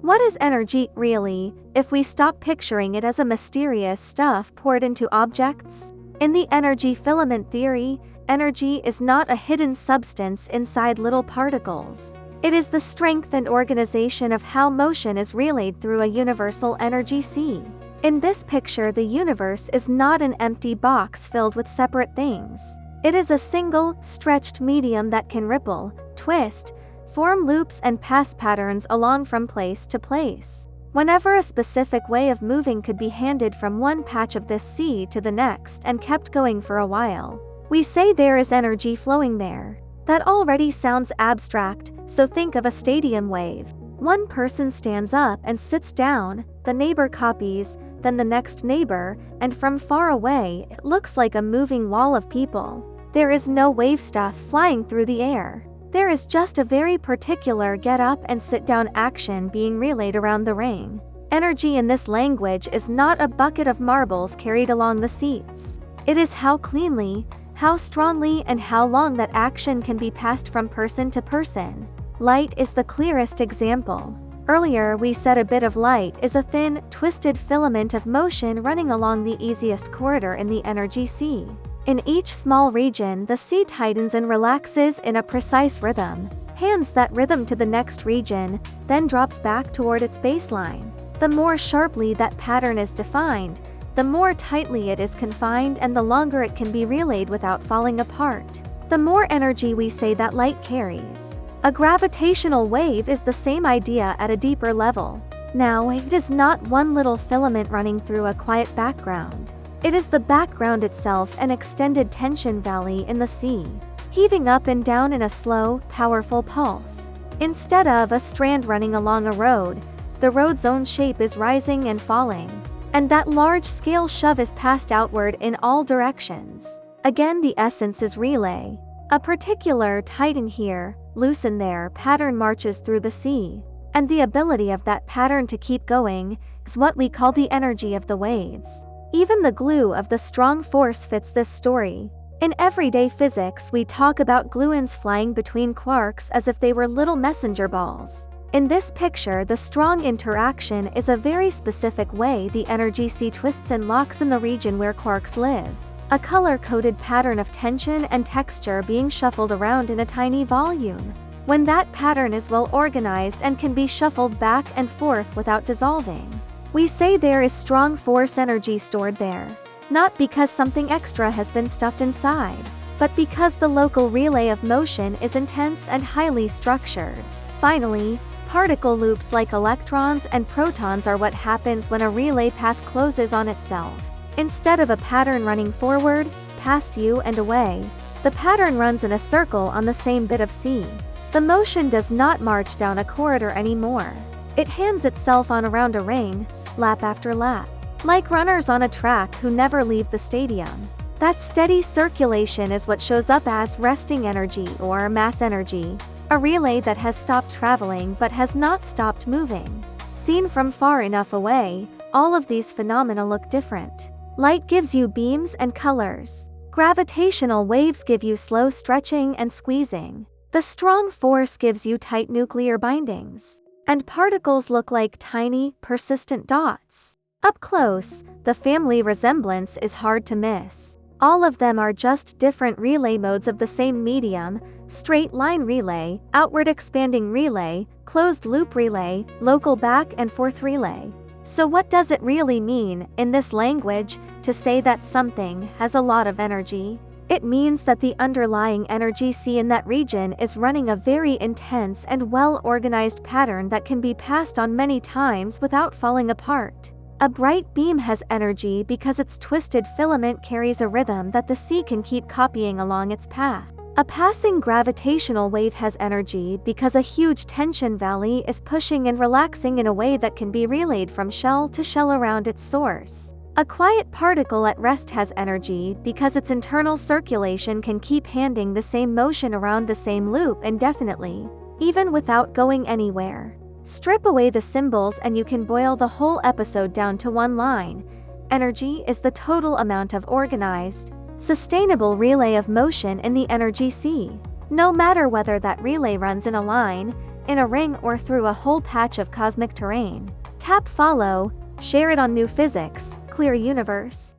What is energy, really, if we stop picturing it as a mysterious stuff poured into objects? In the energy filament theory, energy is not a hidden substance inside little particles. It is the strength and organization of how motion is relayed through a universal energy sea. In this picture, the universe is not an empty box filled with separate things. It is a single, stretched medium that can ripple, twist, form loops and pass patterns along from place to place. Whenever a specific way of moving could be handed from one patch of this sea to the next and kept going for a while, we say there is energy flowing there. That already sounds abstract, so think of a stadium wave. One person stands up and sits down, the neighbor copies, then the next neighbor, and from far away it looks like a moving wall of people. There is no wave stuff flying through the air. There is just a very particular get up and sit down action being relayed around the ring. Energy in this language is not a bucket of marbles carried along the seats. It is how cleanly, how strongly and how long that action can be passed from person to person. Light is the clearest example. Earlier we said a bit of light is a thin, twisted filament of motion running along the easiest corridor in the energy sea. In each small region, the sea tightens and relaxes in a precise rhythm, hands that rhythm to the next region, then drops back toward its baseline. The more sharply that pattern is defined, the more tightly it is confined and the longer it can be relayed without falling apart, the more energy we say that light carries. A gravitational wave is the same idea at a deeper level. Now, it is not one little filament running through a quiet background. It is the background itself, an extended tension valley in the sea, heaving up and down in a slow, powerful pulse. Instead of a strand running along a road, the road's own shape is rising and falling, and that large-scale shove is passed outward in all directions. Again, the essence is relay. A particular tighten here, loosen there pattern marches through the sea, and the ability of that pattern to keep going is what we call the energy of the waves. Even the glue of the strong force fits this story. In everyday physics, we talk about gluons flying between quarks as if they were little messenger balls. In this picture, the strong interaction is a very specific way the energy sea twists and locks in the region where quarks live. A color-coded pattern of tension and texture being shuffled around in a tiny volume. When that pattern is well organized and can be shuffled back and forth without dissolving, we say there is strong force energy stored there. Not because something extra has been stuffed inside, but because the local relay of motion is intense and highly structured. Finally, particle loops like electrons and protons are what happens when a relay path closes on itself. Instead of a pattern running forward, past you and away, the pattern runs in a circle on the same bit of sea. The motion does not march down a corridor anymore. It hands itself on around a ring, lap after lap. Like runners on a track who never leave the stadium. That steady circulation is what shows up as resting energy or mass energy, a relay that has stopped traveling but has not stopped moving. Seen from far enough away, all of these phenomena look different. Light gives you beams and colors. Gravitational waves give you slow stretching and squeezing. The strong force gives you tight nuclear bindings. And particles look like tiny, persistent dots. Up close, the family resemblance is hard to miss. All of them are just different relay modes of the same medium: straight line relay, outward expanding relay, closed loop relay, local back and forth relay. So what does it really mean, in this language, to say that something has a lot of energy? It means that the underlying energy sea in that region is running a very intense and well-organized pattern that can be passed on many times without falling apart. A bright beam has energy because its twisted filament carries a rhythm that the sea can keep copying along its path. A passing gravitational wave has energy because a huge tension valley is pushing and relaxing in a way that can be relayed from shell to shell around its source. A quiet particle at rest has energy because its internal circulation can keep handing the same motion around the same loop indefinitely, even without going anywhere. Strip away the symbols and you can boil the whole episode down to one line. Energy is the total amount of organized, sustainable relay of motion in the energy sea. No matter whether that relay runs in a line, in a ring or through a whole patch of cosmic terrain. Tap follow, share it on New Physics, Clear Universe.